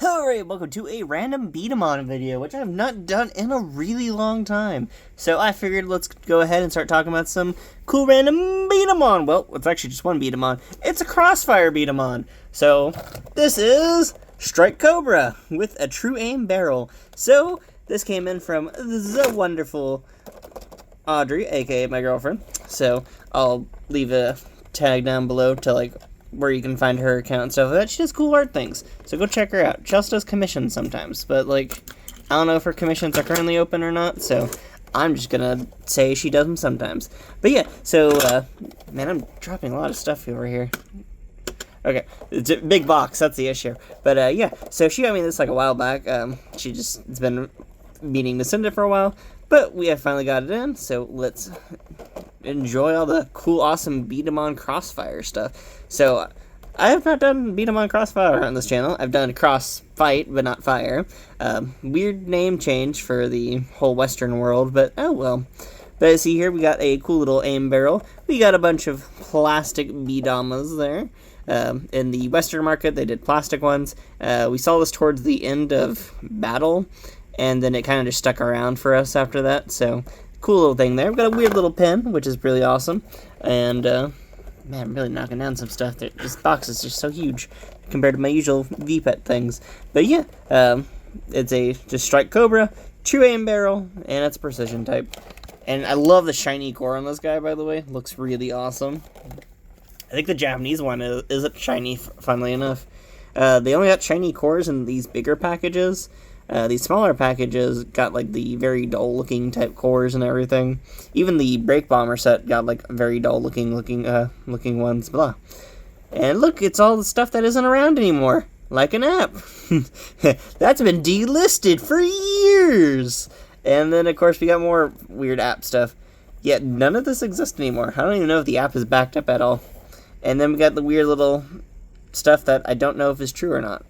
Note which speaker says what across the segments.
Speaker 1: Hello everybody, welcome to a random B-Daman video, which I have not done in a really long time. So I figured let's go ahead and start talking about some cool random B-Daman. Well, it's actually just one B-Daman. It's a CrossFire B-Daman. So this is Strike Cobra with a true aim barrel. So this came in from the wonderful Audrey, aka my girlfriend. So I'll leave a tag down below to where you can find her account and stuff like that. She does cool art things, so go check her out. She also does commissions sometimes, but I don't know if her commissions are currently open or not, so I'm just gonna say she does them sometimes. But yeah, so man, I'm dropping a lot of stuff over here. Okay, it's a big box, that's the issue. But yeah, so she got me this a while back. It's been meaning to send it for a while, but we have finally got it in, so let's enjoy all the cool, awesome B-Daman Crossfire stuff. So, I have not done B-Daman Crossfire on this channel. I've done Crossfight, but not Fire. Weird name change for the whole Western world, but oh well. But see here, we got a cool little aim barrel. We got a bunch of plastic B-Damas there. In the Western market, they did plastic ones. We saw this towards the end of Battle, and then it kind of just stuck around for us after that, so cool little thing there. We've got a weird little pen, which is really awesome, and man, I'm really knocking down some stuff. This box is just so huge compared to my usual VPET things. But yeah, it's a just Strike Cobra, true aim barrel, and it's precision type. And I love the shiny core on this guy, by the way. Looks really awesome. I think the Japanese one isn't shiny, funnily enough. They only got shiny cores in these bigger packages. These smaller packages got the very dull looking type cores and everything. Even the Break Bomber set got very dull looking ones. Blah. And look, it's all the stuff that isn't around anymore, like an app. That's been delisted for years. And then of course we got more weird app stuff. Yet none of this exists anymore. I don't even know if the app is backed up at all. And then we got the weird little stuff that I don't know if is true or not.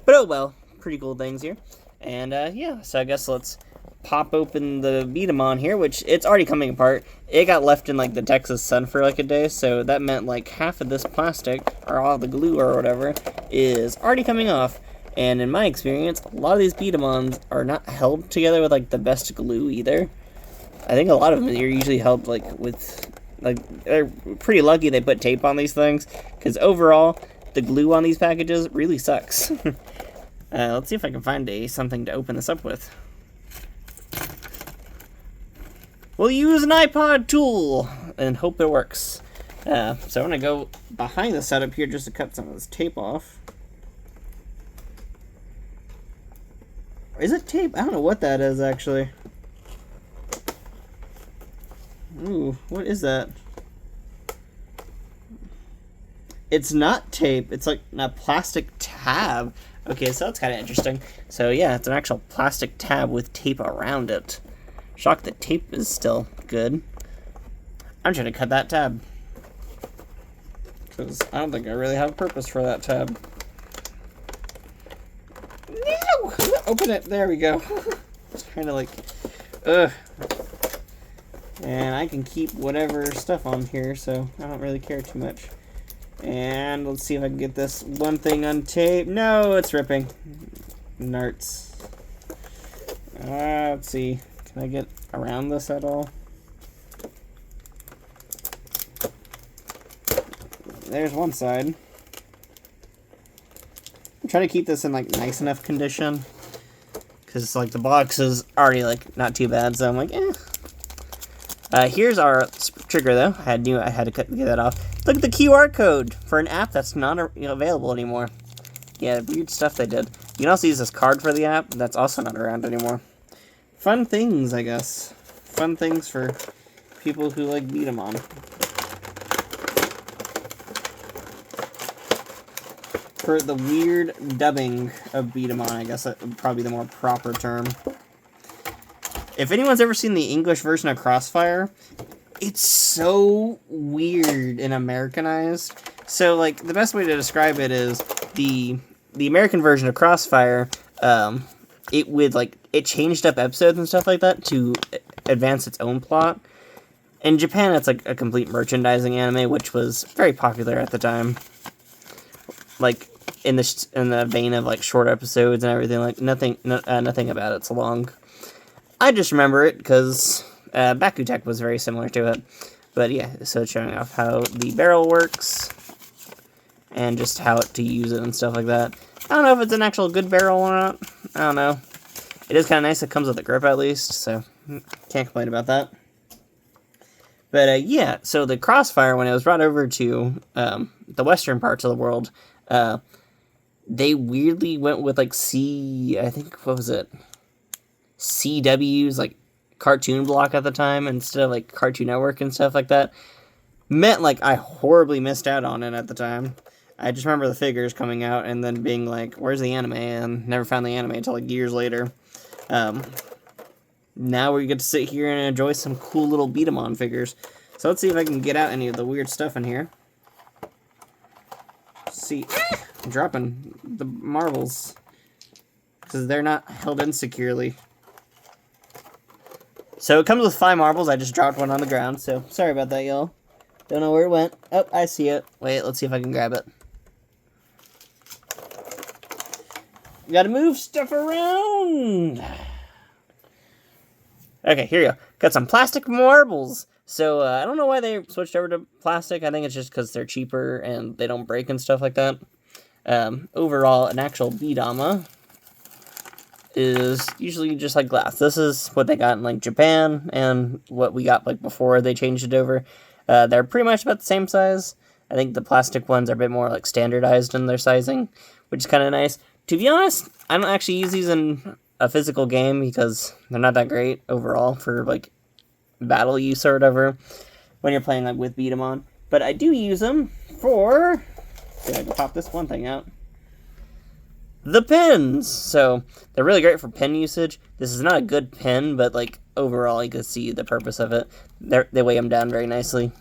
Speaker 1: But oh well, pretty cool things here. And yeah, so I guess let's pop open the B-Daman here, which it's already coming apart. It got left in the Texas sun for a day, so that meant half of this plastic, or all the glue or whatever, is already coming off. And in my experience, a lot of these B-Damans are not held together with the best glue either. I think a lot of them are usually held with they're pretty lucky they put tape on these things, because overall the glue on these packages really sucks. Let's see if I can find something to open this up with. We'll use an iPod tool and hope it works. So I'm going to go behind the setup here just to cut some of this tape off. Is it tape? I don't know what that is, actually. Ooh, what is that? It's not tape. It's a plastic tab. Okay, so that's kind of interesting. So yeah, it's an actual plastic tab with tape around it. Shocked that tape is still good. I'm trying to cut that tab, because I don't think I really have a purpose for that tab. No! Open it. There we go. Just trying to ugh. And I can keep whatever stuff on here, so I don't really care too much. And let's see if I can get this one thing untaped. No, it's ripping. Narts. Let's see. Can I get around this at all? There's one side. I'm trying to keep this in nice enough condition, because the box is already not too bad, so I'm eh. Here's our trigger though. I had to get that off. Look at the QR code for an app that's not available anymore. Yeah, weird stuff they did. You can also use this card for the app. That's also not around anymore. Fun things, I guess. Fun things for people who like B-Daman. For the weird dubbing of B-Daman, I guess that would probably be the more proper term. If anyone's ever seen the English version of CrossFire, it's so weird and Americanized. So, the best way to describe it is the American version of CrossFire, it changed up episodes and stuff like that to advance its own plot. In Japan, it's a complete merchandising anime, which was very popular at the time. in the vein of like short episodes and everything. Like nothing about it's long. I just remember it because Bakutech was very similar to it. But yeah, so it's showing off how the barrel works and just how to use it and stuff like that. I don't know if it's an actual good barrel or not. I don't know. It is kind of nice. It comes with a grip at least, so can't complain about that. But yeah, so the CrossFire, when it was brought over to the western parts of the world, they weirdly went with like I think, what was it? CW's like cartoon block at the time instead of like Cartoon Network and stuff like that. Meant like I horribly missed out on it at the time. I just remember the figures coming out and then being like, where's the anime? And never found the anime until like years later. Now we get to sit here and enjoy some cool little B-Daman figures. So let's see if I can get out any of the weird stuff in here. See, I'm dropping the marbles because they're not held in securely. So it comes with 5 marbles. I just dropped one on the ground, so sorry about that, y'all. Don't know where it went. Oh, I see it. Wait, let's see if I can grab it. Gotta move stuff around. Okay, here you go. Got some plastic marbles. So, I don't know why they switched over to plastic. I think it's just because they're cheaper and they don't break and stuff like that. Overall, an actual B-Dama is usually just like glass. This is what they got in like Japan and what we got like before they changed it over. They're pretty much about the same size. I think the plastic ones are a bit more like standardized in their sizing, which is kind of nice. To be honest, I don't actually use these in a physical game because they're not that great overall for like battle use or whatever when you're playing like with B-Daman. But I do use them for, see if I can pop this one thing out, the pins. So they're really great for pin usage. This is not a good pin, but like overall you can see the purpose of it. They weigh them down very nicely.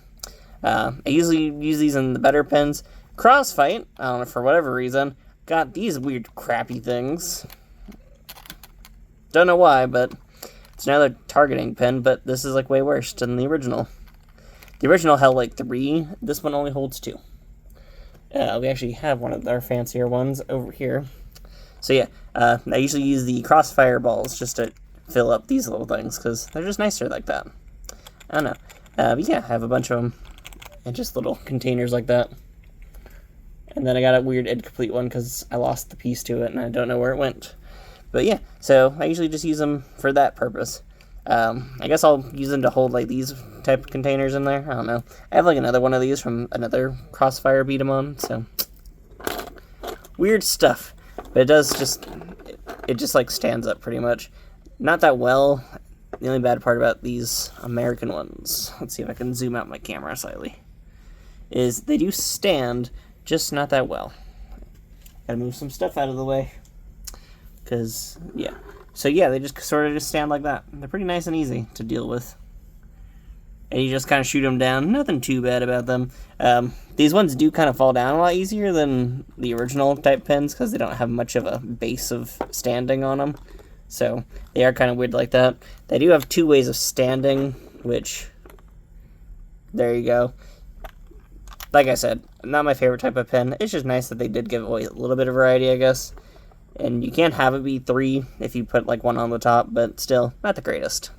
Speaker 1: I usually use these in the better pins. CrossFire, I don't know, for whatever reason, got these weird crappy things. Don't know why, but it's another targeting pin, but this is like way worse than the original. The original held like 3, this one only holds 2. We actually have one of our fancier ones over here. So yeah, I usually use the CrossFire balls just to fill up these little things, because they're just nicer like that. I don't know. But yeah, I have a bunch of them in just little containers like that. And then I got a weird incomplete one because I lost the piece to it and I don't know where it went. But yeah, so I usually just use them for that purpose. I guess I'll use them to hold like these type of containers in there. I don't know. I have like another one of these from another CrossFire B-Daman, so weird stuff. But it does just, it just like stands up pretty much. Not that well. The only bad part about these American ones, let's see if I can zoom out my camera slightly, is they do stand, just not that well. Gotta move some stuff out of the way. Because, yeah. So, yeah, they just sort of just stand like that. They're pretty nice and easy to deal with. And you just kind of shoot them down. Nothing too bad about them. These ones do kind of fall down a lot easier than the original type pins because they don't have much of a base of standing on them. So, they are kind of weird like that. They do have 2 ways of standing, which, there you go. Like I said, not my favorite type of pin. It's just nice that they did give away a little bit of variety, I guess. And you can't have it be 3 if you put like one on the top, but still, not the greatest.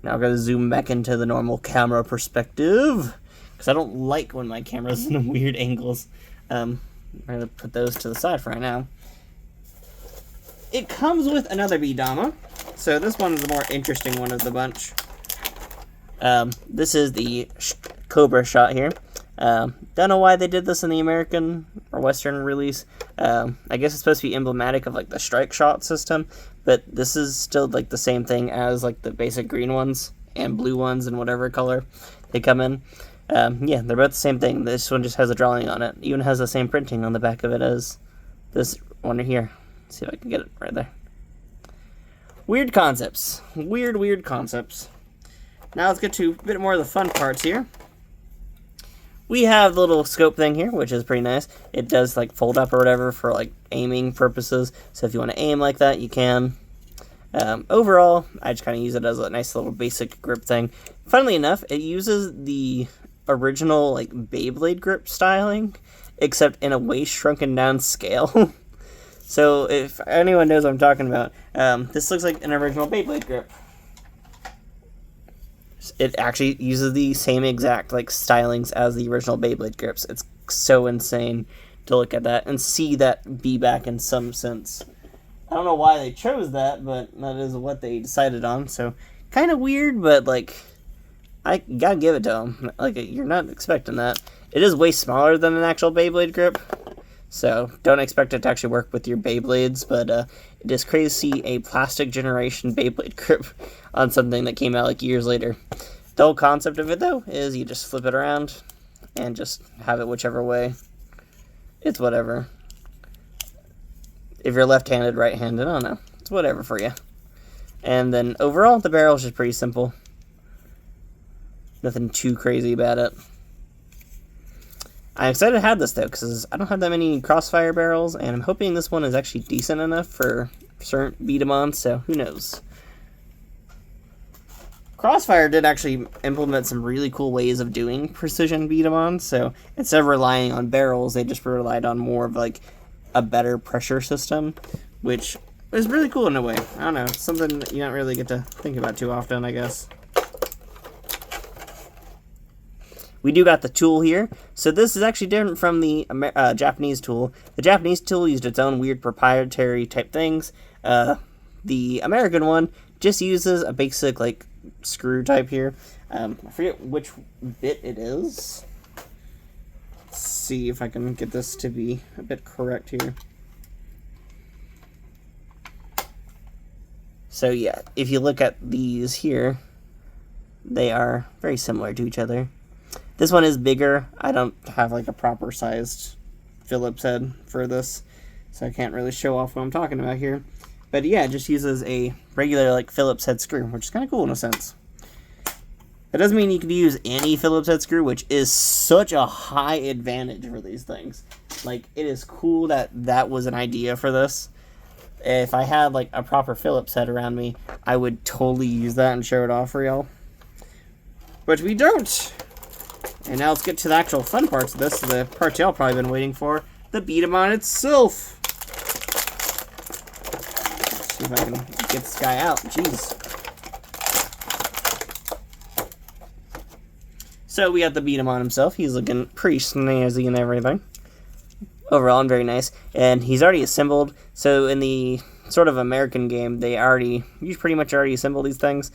Speaker 1: Now I'm going to zoom back into the normal camera perspective, because I don't like when my camera's in weird angles. I'm going to put those to the side for right now. It comes with another B-Dama, so this one is the more interesting one of the bunch. This is the Cobra shot here. Don't know why they did this in the American or Western release. I guess it's supposed to be emblematic of like the strike shot system, but this is still like the same thing as like the basic green ones and blue ones and whatever color they come in. Yeah, they're both the same thing. This one just has a drawing on it. Even has the same printing on the back of it as this one here. Let's see if I can get it right there. Weird concepts. Weird concepts. Now let's get to a bit more of the fun parts here. We have the little scope thing here, which is pretty nice. It does like fold up or whatever for like aiming purposes. So if you want to aim like that, you can. Overall, I just kind of use it as a nice little basic grip thing. Funnily enough, it uses the original like Beyblade grip styling except in a way shrunken down scale. So if anyone knows what I'm talking about, this looks like an original Beyblade grip. It actually uses the same exact like stylings as the original Beyblade grips. It's so insane to look at that and see that be back in some sense. I don't know why they chose that, but that is what they decided on. So kind of weird, but like I gotta give it to them. Like you're not expecting that. It is way smaller than an actual Beyblade grip, so don't expect it to actually work with your Beyblades. But it is crazy to see a plastic generation Beyblade grip on something that came out like years later. The whole concept of it though is you just flip it around and just have it whichever way. It's whatever. If you're left-handed, right-handed, I don't know. It's whatever for you. And then overall, the barrel is just pretty simple. Nothing too crazy about it. I'm excited to have this though, because I don't have that many CrossFire barrels, and I'm hoping this one is actually decent enough for certain B-Daman, so who knows. CrossFire did actually implement some really cool ways of doing precision B-Daman, so instead of relying on barrels, they just relied on more of like a better pressure system, which is really cool in a way. I don't know, it's something that you don't really get to think about too often, I guess. We do got the tool here. So this is actually different from the Japanese tool. The Japanese tool used its own weird proprietary type things. The American one just uses a basic like screw type here. I forget which bit it is. Let's see if I can get this to be a bit correct here. So yeah, if you look at these here, they are very similar to each other. This one is bigger. I don't have like a proper sized Phillips head for this, so I can't really show off what I'm talking about here. But yeah, it just uses a regular like Phillips head screw, which is kind of cool in a sense. That doesn't mean you can use any Phillips head screw, which is such a high advantage for these things. Like, it is cool that that was an idea for this. If I had like a proper Phillips head around me, I would totally use that and show it off for y'all. But we don't. And now let's get to the actual fun parts of this, the parts y'all probably been waiting for, the B-Daman itself. Let's see if I can get this guy out. Jeez. So we got the B-Daman himself. He's looking pretty snazzy and everything. Overall, very nice. And he's already assembled. So in the sort of American game, you pretty much already assemble these things.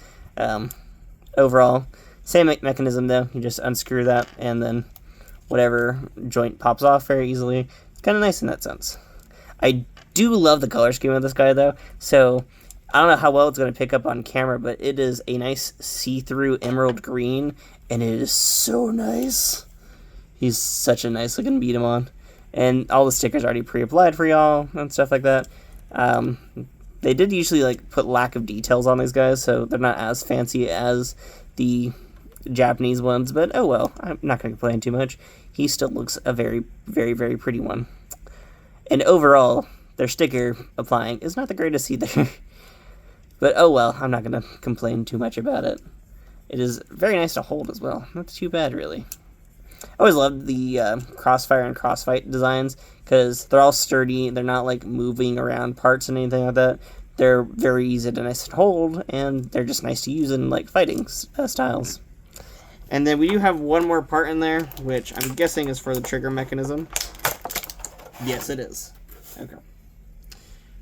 Speaker 1: Overall, same mechanism though. You just unscrew that and then whatever joint pops off very easily. It's kind of nice in that sense. I do love the color scheme of this guy though. So I don't know how well it's going to pick up on camera, but it is a nice see-through emerald green, and it is so nice. He's such a nice looking B-Daman. And all the stickers are already pre-applied for y'all and stuff like that. They did usually like put lack of details on these guys, so they're not as fancy as the Japanese ones, but oh well, I'm not going to complain too much. He still looks a very, very, very pretty one. And overall, their sticker applying is not the greatest either. But oh well, I'm not going to complain too much about it. It is very nice to hold as well. Not too bad, really. I always loved the CrossFire and CrossFight designs because they're all sturdy. They're not like moving around parts and anything like that. They're very easy to nice and hold, and they're just nice to use in like fighting styles. And then we do have one more part in there, which I'm guessing is for the trigger mechanism. Yes, it is. Okay.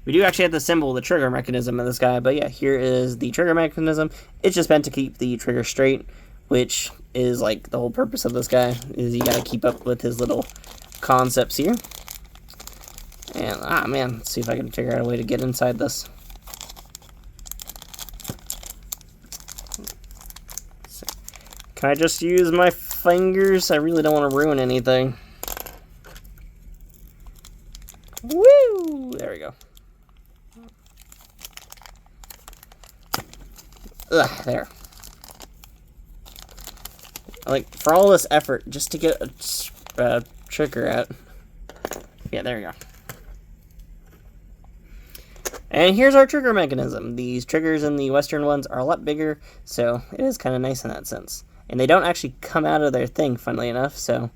Speaker 1: We do actually have to assemble the trigger mechanism of this guy, but yeah, here is the trigger mechanism. It's just meant to keep the trigger straight, which is like the whole purpose of this guy, is you gotta keep up with his little concepts here. And, man, let's see if I can figure out a way to get inside this. Can I just use my fingers? I really don't want to ruin anything. Woo! There we go. Ugh, there. Like, for all this effort, just to get a trigger out. Yeah, there we go. And here's our trigger mechanism. These triggers in the Western ones are a lot bigger, so it is kind of nice in that sense. And they don't actually come out of their thing, funnily enough, so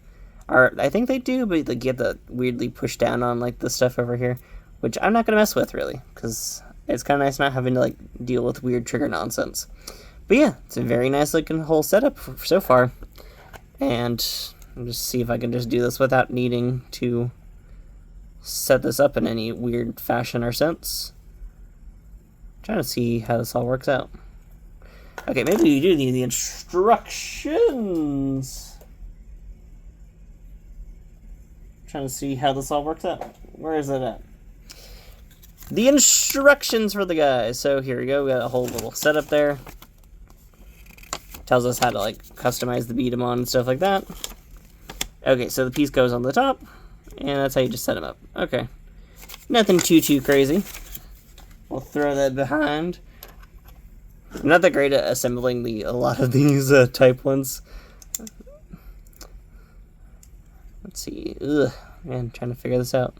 Speaker 1: Or I think they do, but like, you have to weirdly push down on like the stuff over here, which I'm not gonna mess with really, because it's kind of nice not having to like deal with weird trigger nonsense. But yeah, it's a very nice looking whole setup so far, and I'll just see if I can just do this without needing to set this up in any weird fashion or sense. I'm trying to see how this all works out. Okay, maybe we do need the instructions. I'm trying to see how this all works out. Where is it at? The instructions for the guy. So here we go. We got a whole little setup there. Tells us how to like customize the B-Daman and stuff like that. Okay, so the piece goes on the top, and that's how you just set them up. Okay, nothing too crazy. We'll throw that behind. I'm not that great at assembling a lot of these type ones. Let's see. Ugh, man, trying to figure this out.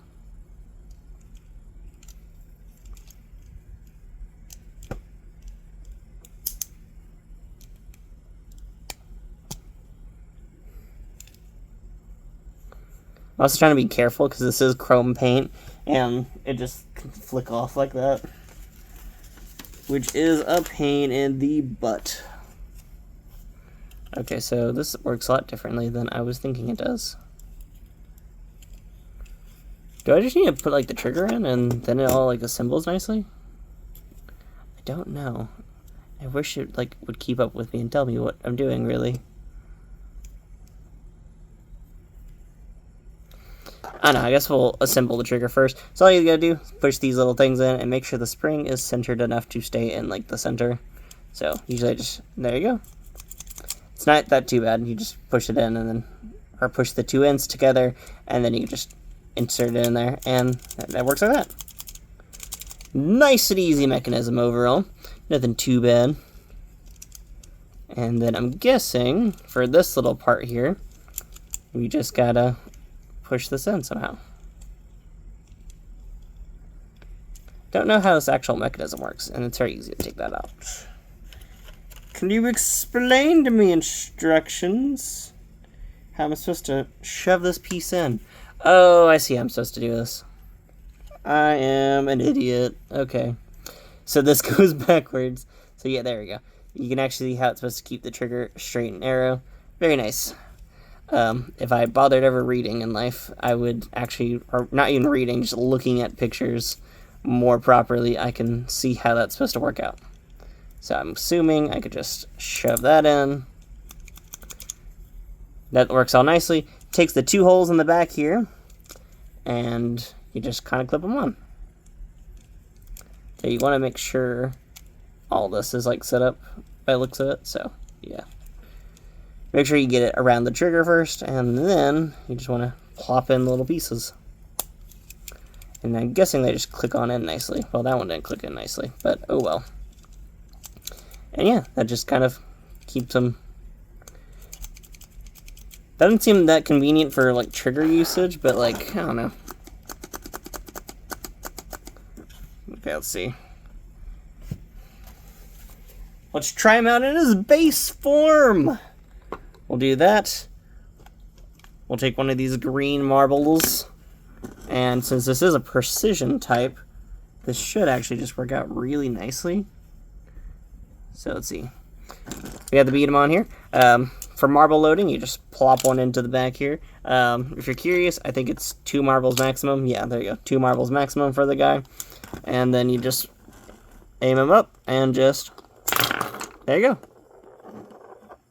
Speaker 1: I'm also trying to be careful because this is chrome paint and it just can flick off like that, which is a pain in the butt. Okay, so this works a lot differently than I was thinking it does. Do I just need to put like the trigger in and then it all like assembles nicely? I don't know. I wish it like would keep up with me and tell me what I'm doing really. I don't know, I guess we'll assemble the trigger first. So all you gotta do is push these little things in and make sure the spring is centered enough to stay in like the center. So usually I just, there you go. It's not that too bad. You just push it in and then, or push the two ends together and then you just insert it in there and that works like that. Nice and easy mechanism overall. Nothing too bad. And then I'm guessing for this little part here, we just gotta push this in somehow. Don't know how this actual mechanism works, and it's very easy to take that out. Can you explain to me instructions? How am I supposed to shove this piece in? Oh, I see how I'm supposed to do this. I am an idiot. Okay. So this goes backwards. So yeah, there we go. You can actually see how it's supposed to keep the trigger straight and arrow. Very nice. If I bothered ever reading in life, I would actually, or not even reading, just looking at pictures more properly, I can see how that's supposed to work out. So I'm assuming I could just shove that in. That works all nicely. Takes the two holes in the back here, and you just kind of clip them on. So you want to make sure all this is like set up by the looks of it, so yeah. Make sure you get it around the trigger first, and then you just want to plop in little pieces. And I'm guessing they just click on in nicely. Well, that one didn't click in nicely, but oh well. And yeah, that just kind of keeps them... Doesn't seem that convenient for like trigger usage, but like, I don't know. Okay, let's see. Let's try him out in his base form! We'll do that. We'll take one of these green marbles. And since this is a precision type, this should actually just work out really nicely. So let's see. We have the B-Daman here. For marble loading, you just plop one into the back here. If you're curious, I think it's 2 marbles maximum. Yeah, there you go. 2 marbles maximum for the guy. And then you just aim him up and just... There you go.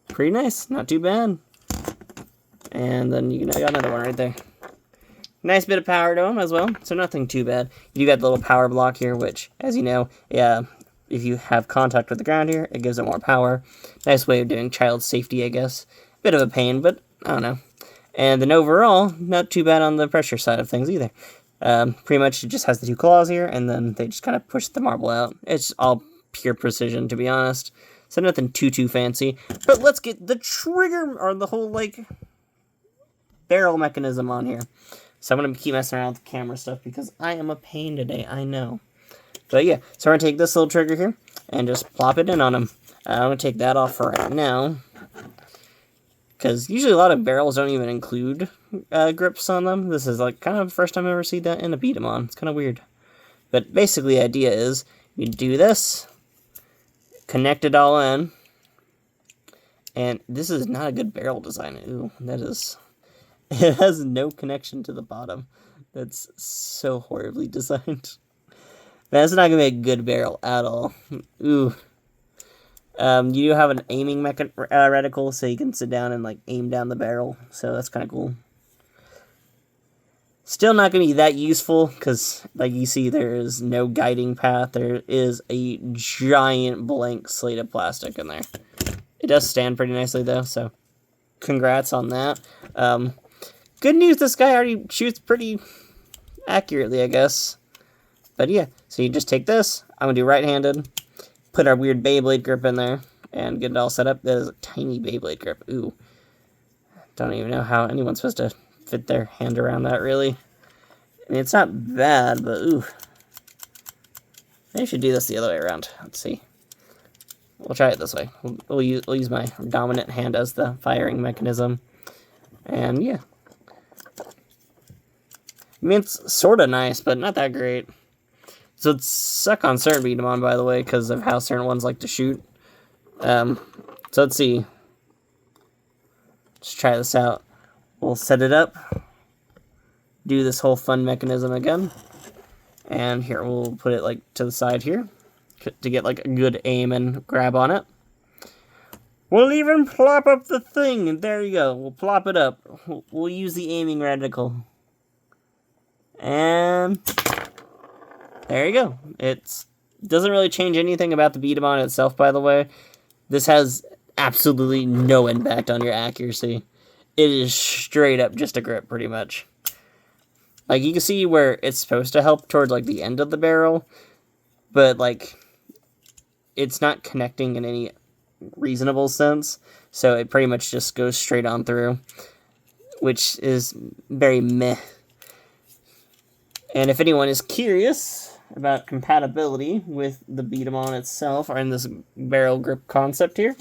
Speaker 1: Pretty nice, not too bad. And then you got another one right there. Nice bit of power to him as well, so nothing too bad. You got the little power block here, which, as you know, yeah, if you have contact with the ground here, it gives it more power. Nice way of doing child safety, I guess. Bit of a pain, but I don't know. And then overall, not too bad on the pressure side of things either. Pretty much it just has the 2 claws here, and then they just kind of push the marble out. It's all pure precision, to be honest. So nothing too fancy. But let's get the trigger, or the whole, like, barrel mechanism on here. So I'm going to keep messing around with the camera stuff because I am a pain today, I know. But yeah, so we're going to take this little trigger here and just plop it in on him. I'm going to take that off for right now. Because usually a lot of barrels don't even include grips on them. This is like kind of the first time I've ever seen that in a B-Daman. It's kind of weird. But basically the idea is you do this, connect it all in, and this is not a good barrel design. Ooh, that is... It has no connection to the bottom. That's so horribly designed. That's not going to be a good barrel at all. Ooh. You do have an aiming reticle, so you can sit down and like aim down the barrel. So that's kind of cool. Still not going to be that useful, because like you see, there is no guiding path. There is a giant blank slate of plastic in there. It does stand pretty nicely though, so congrats on that. Good news, this guy already shoots pretty accurately, I guess. But yeah, so you just take this. I'm going to do right-handed. Put our weird Beyblade grip in there and get it all set up. That is a tiny Beyblade grip. Ooh. Don't even know how anyone's supposed to fit their hand around that, really. I mean, it's not bad, but ooh. Maybe I should do this the other way around. Let's see. We'll try it this way. We'll use my dominant hand as the firing mechanism. And yeah. I mean, it's sort of nice, but not that great. So it's suck on certain B-Daman, by the way, because of how certain ones like to shoot. So let's see. Let's try this out. We'll set it up. Do this whole fun mechanism again. And here, we'll put it like to the side here to get like a good aim and grab on it. We'll even plop up the thing. There you go. We'll plop it up. We'll use the aiming reticle. And there you go. It doesn't really change anything about the B-Daman itself, by the way. This has absolutely no impact on your accuracy. It is straight up just a grip, pretty much. Like, you can see where it's supposed to help towards, like, the end of the barrel. But, like, it's not connecting in any reasonable sense. So it pretty much just goes straight on through. Which is very meh. And if anyone is curious about compatibility with the B-Daman itself, or in this barrel grip concept here,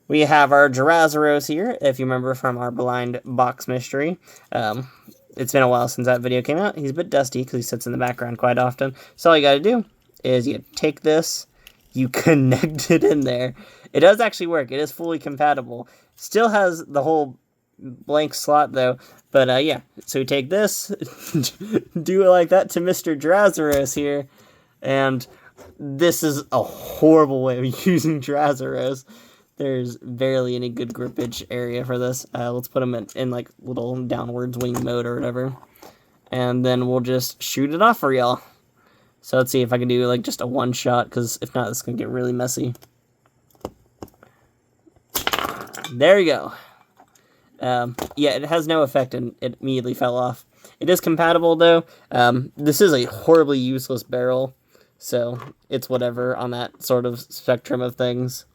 Speaker 1: we have our Jirazaros here, if you remember from our blind box mystery. It's been a while since that video came out. He's a bit dusty because he sits in the background quite often. So all you got to do is you take this, you connect it in there. It does actually work. It is fully compatible. Still has the whole blank slot though. But yeah, so we take this, do it like that to Mr. Jirazaros here, and this is a horrible way of using Jirazaros. There's barely any good grippage area for this. Let's put them in like little downwards wing mode or whatever, and then we'll just shoot it off for y'all. So let's see if I can do like just a one shot, because if not, it's gonna get really messy. There you go. Yeah, it has no effect and it immediately fell off. It is compatible though. This is a horribly useless barrel, so it's whatever on that sort of spectrum of things.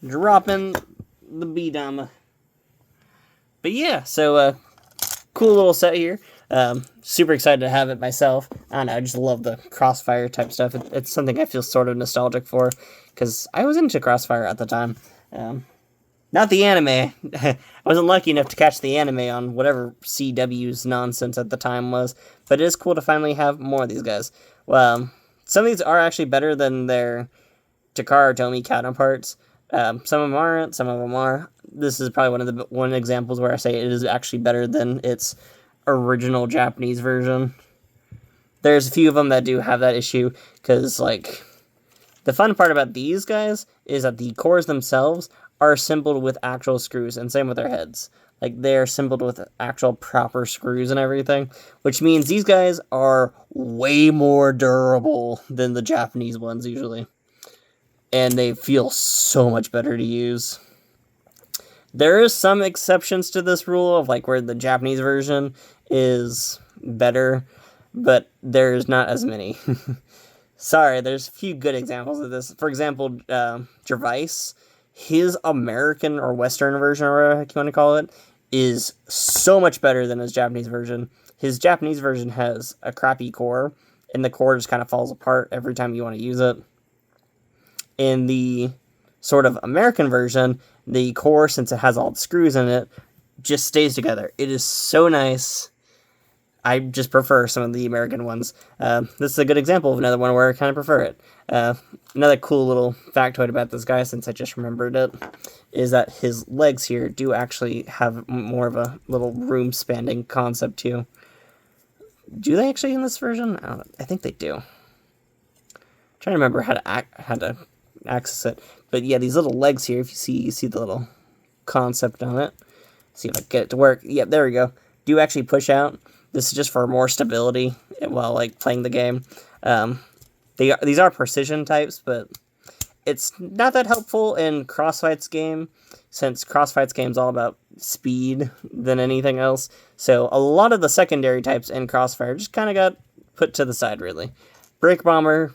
Speaker 1: Dropping the B-Daman. But yeah, so cool little set here. Super excited to have it myself. I don't know, I just love the CrossFire type stuff. It's something I feel sort of nostalgic for, because I was into CrossFire at the time. Not the anime. I wasn't lucky enough to catch the anime on whatever CW's nonsense at the time was, but it is cool to finally have more of these guys. Well, some of these are actually better than their Takara Tomy counterparts. Some of them aren't, some of them are. This is probably one of the examples where I say it is actually better than its original Japanese version. There's a few of them that do have that issue, because, like, the fun part about these guys is that the cores themselves are assembled with actual screws, and same with their heads. Like, they're assembled with actual proper screws and everything, which means these guys are way more durable than the Japanese ones usually. And they feel so much better to use. There is some exceptions to this rule of, like, where the Japanese version is better, but there's not as many. Sorry, there's a few good examples of this. For example, Gervais, his American or Western version, or whatever you want to call it, is so much better than his Japanese version. His Japanese version has a crappy core, and the core just kind of falls apart every time you want to use it. And the sort of American version, the core, since it has all the screws in it, just stays together. It is so nice. I just prefer some of the American ones. This is a good example of another one where I kind of prefer it. Another cool little factoid about this guy, since I just remembered it, is that his legs here do actually have more of a little room-spanning concept too. Do they actually in this version? I think they do. I'm trying to remember how to access it. But yeah, these little legs here, if you see the little concept on it. See if I can get it to work. Yep, there we go. Do actually push out. This is just for more stability while like playing the game. These are precision types, but it's not that helpful in CrossFight's game, since CrossFight's game is all about speed than anything else. So a lot of the secondary types in CrossFire just kind of got put to the side, really. Break Bomber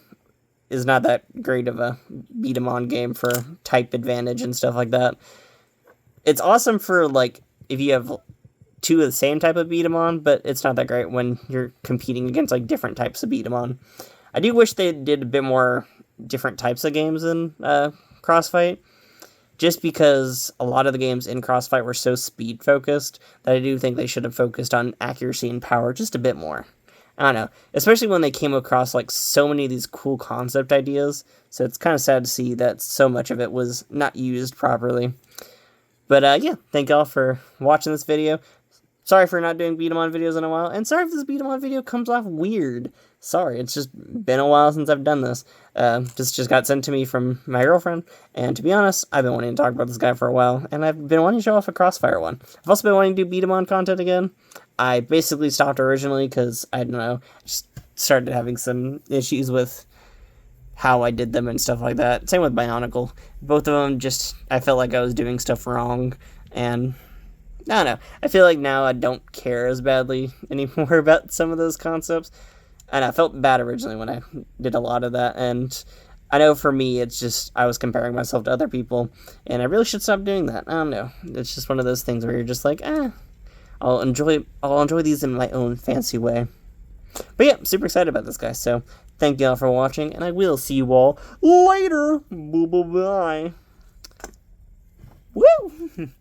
Speaker 1: is not that great of a beat-em-on game for type advantage and stuff like that. It's awesome for, like, if you have two of the same type of beat-em-on, but it's not that great when you're competing against, like, different types of beat-em-on. I do wish they did a bit more different types of games in CrossFight, just because a lot of the games in CrossFight were so speed-focused that I do think they should have focused on accuracy and power just a bit more. I don't know, especially when they came across, like, so many of these cool concept ideas, so it's kind of sad to see that so much of it was not used properly. But, yeah, thank y'all for watching this video. Sorry for not doing beat-em-on videos in a while, and sorry if this beat-em-on video comes off weird. Sorry, it's just been a while since I've done this. This just got sent to me from my girlfriend, and to be honest, I've been wanting to talk about this guy for a while, and I've been wanting to show off a CrossFire one. I've also been wanting to do beat-em-on content again. I basically stopped originally because, I don't know, just started having some issues with how I did them and stuff like that. Same with Bionicle. Both of them just, I felt like I was doing stuff wrong, and I don't know. I feel like now I don't care as badly anymore about some of those concepts. And I felt bad originally when I did a lot of that. And I know for me, it's just, I was comparing myself to other people. And I really should stop doing that. I don't know. It's just one of those things where you're just like, I'll enjoy these in my own fancy way. But yeah, I'm super excited about this guy. So thank y'all for watching. And I will see you all later. Bye-bye. Woo!